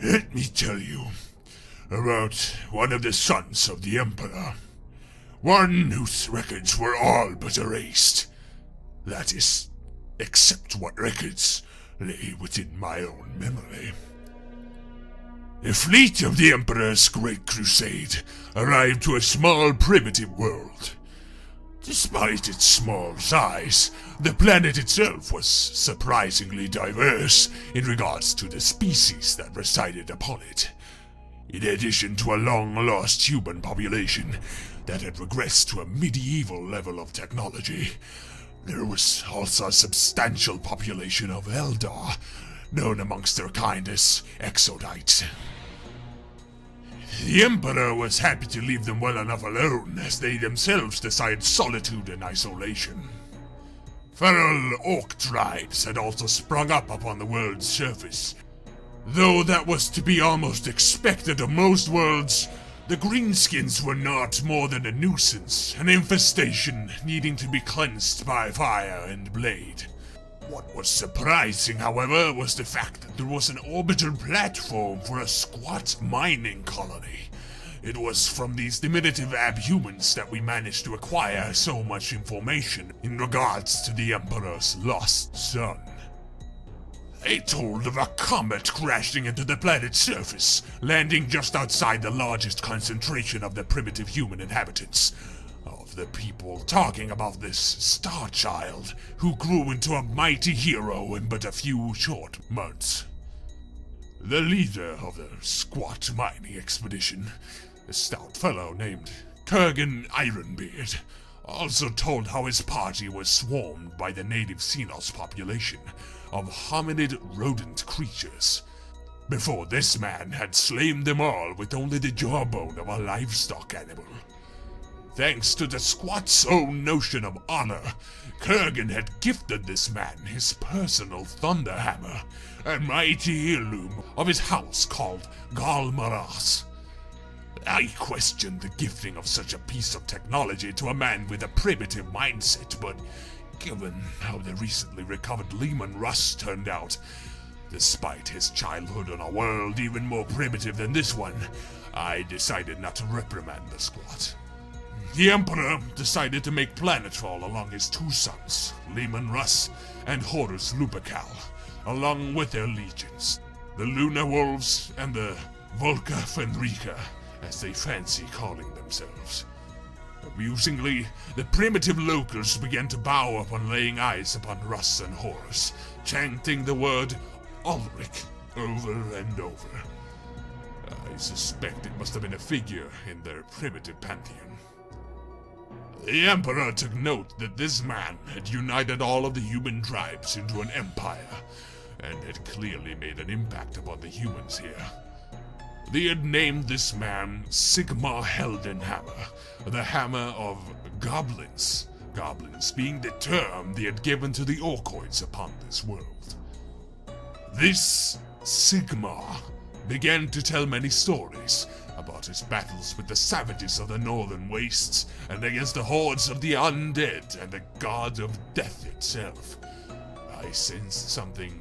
Let me tell you about one of the sons of the Emperor. One whose records were all but erased. That is, except what records lay within my own memory. A fleet of the Emperor's Great Crusade arrived to a small primitive world. Despite its small size, the planet itself was surprisingly diverse in regards to the species that resided upon it. In addition to a long-lost human population that had regressed to a medieval level of technology, there was also a substantial population of Eldar, known amongst their kind as Exodites. The Emperor was happy to leave them well enough alone, as they themselves desired solitude and isolation. Feral orc tribes had also sprung up upon the world's surface. Though that was to be almost expected of most worlds, the greenskins were not more than a nuisance, an infestation needing to be cleansed by fire and blade. What was surprising, however, was the fact that there was an orbital platform for a squat mining colony. It was from these diminutive abhumans that we managed to acquire so much information in regards to the Emperor's lost son. They told of a comet crashing into the planet's surface, landing just outside the largest concentration of the primitive human inhabitants. Of the people talking about this star child, who grew into a mighty hero in but a few short months. The leader of the squat mining expedition, a stout fellow named Kurgan Ironbeard, also told how his party was swarmed by the native Xenos population of hominid rodent creatures. Before this man had slain them all with only the jawbone of a livestock animal. Thanks to the squat's own notion of honor, Kurgan had gifted this man his personal thunderhammer, a mighty heirloom of his house called Galmaras. I questioned the gifting of such a piece of technology to a man with a primitive mindset, but given how the recently recovered Lehman Russ turned out, despite his childhood on a world even more primitive than this one, I decided not to reprimand the squat. The Emperor decided to make planetfall along his two sons, Lehman Russ and Horus Lupercal, along with their legions, the Luna Wolves and the Volca Fenrica, as they fancy calling themselves. Amusingly, the primitive locals began to bow upon laying eyes upon Russ and Horus, chanting the word Ulrich over and over. I suspect it must have been a figure in their primitive pantheon. The Emperor took note that this man had united all of the human tribes into an empire, and had clearly made an impact upon the humans here. They had named this man Sigmar Heldenhammer, the Hammer of Goblins, goblins being the term they had given to the Orcoids upon this world. This Sigmar began to tell many stories about his battles with the savages of the northern wastes and against the hordes of the undead and the god of death itself. I sensed something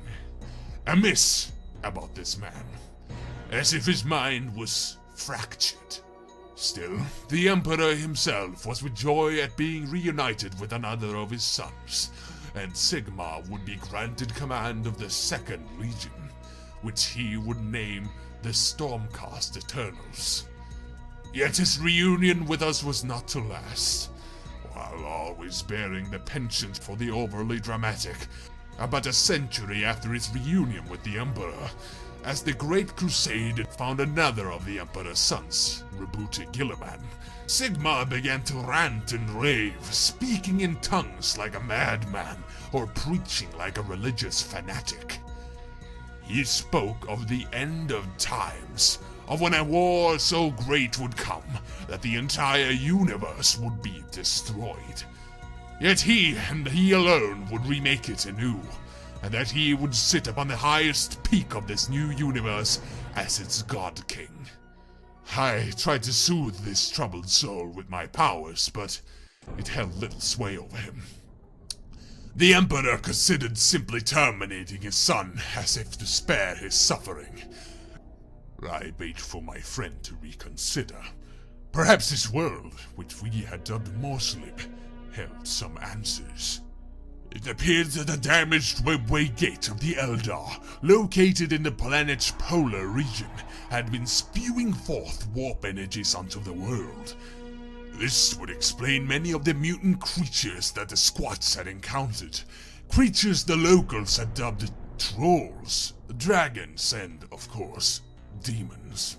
amiss about this man, as if his mind was fractured. Still, the Emperor himself was with joy at being reunited with another of his sons, and Sigmar would be granted command of the 2nd Legion, which he would name the Stormcast Eternals. Yet his reunion with us was not to last. While always bearing the penchant for the overly dramatic, about a century after his reunion with the Emperor, as the Great Crusade found another of the Emperor's sons, Rebooted Gilliman, Sigmar began to rant and rave, speaking in tongues like a madman or preaching like a religious fanatic. He spoke of the end of times, of when a war so great would come that the entire universe would be destroyed. Yet he, and he alone, would remake it anew, and that he would sit upon the highest peak of this new universe as its God King. I tried to soothe this troubled soul with my powers, but it held little sway over him. The Emperor considered simply terminating his son as if to spare his suffering. I wait for my friend to reconsider. Perhaps this world, which we had dubbed Morslib, held some answers. It appeared that the damaged webway gate of the Eldar, located in the planet's polar region, had been spewing forth warp energies onto the world. This would explain many of the mutant creatures that the squats had encountered, creatures the locals had dubbed trolls, dragons, and, of course, demons.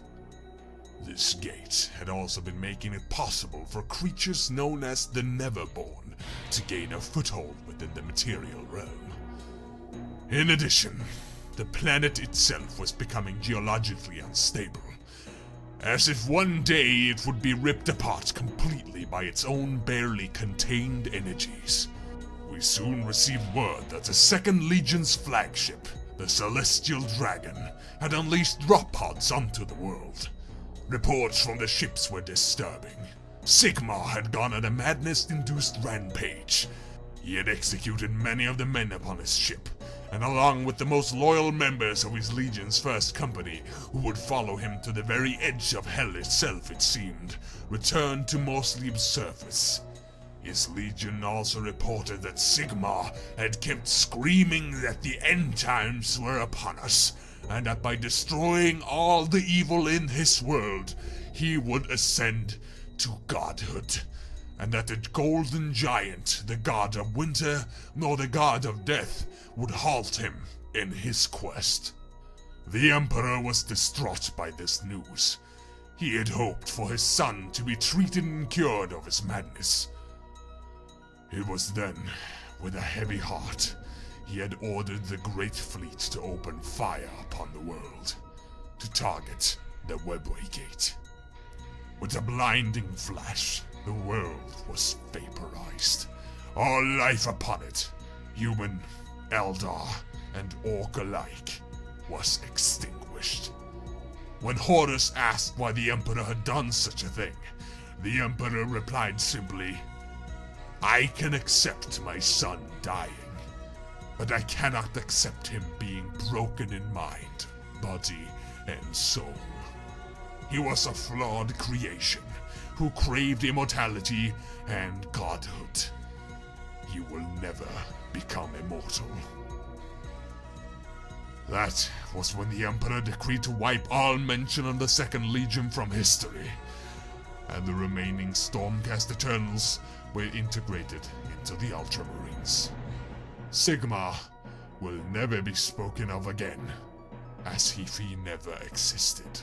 This gate had also been making it possible for creatures known as the Neverborn to gain a foothold within the material realm. In addition, the planet itself was becoming geologically unstable, as if one day it would be ripped apart completely by its own barely contained energies. We soon received word that the Second Legion's flagship, the Celestial Dragon, had unleashed drop pods onto the world. Reports from the ships were disturbing. Sigmar had gone on a madness-induced rampage. He had executed many of the men upon his ship, and along with the most loyal members of his Legion's first company, who would follow him to the very edge of hell itself, it seemed, returned to Morslib's surface. His Legion also reported that Sigmar had kept screaming that the end times were upon us, and that by destroying all the evil in his world, he would ascend to godhood, and that the golden giant, the god of winter, nor the god of death, would halt him in his quest. The Emperor was distraught by this news. He had hoped for his son to be treated and cured of his madness. It was then, with a heavy heart, he had ordered the Great Fleet to open fire upon the world, to target the Webway Gate. With a blinding flash, the world was vaporized. All life upon it, human, Eldar, and Orc alike, was extinguished. When Horus asked why the Emperor had done such a thing, the Emperor replied simply, "I can accept my son dying, but I cannot accept him being broken in mind, body, and soul. He was a flawed creation who craved immortality and godhood. He will never become immortal." That was when the Emperor decreed to wipe all mention of the Second Legion from history, and the remaining Stormcast Eternals were integrated into the Ultramarines. Sigmar will never be spoken of again, as if he never existed.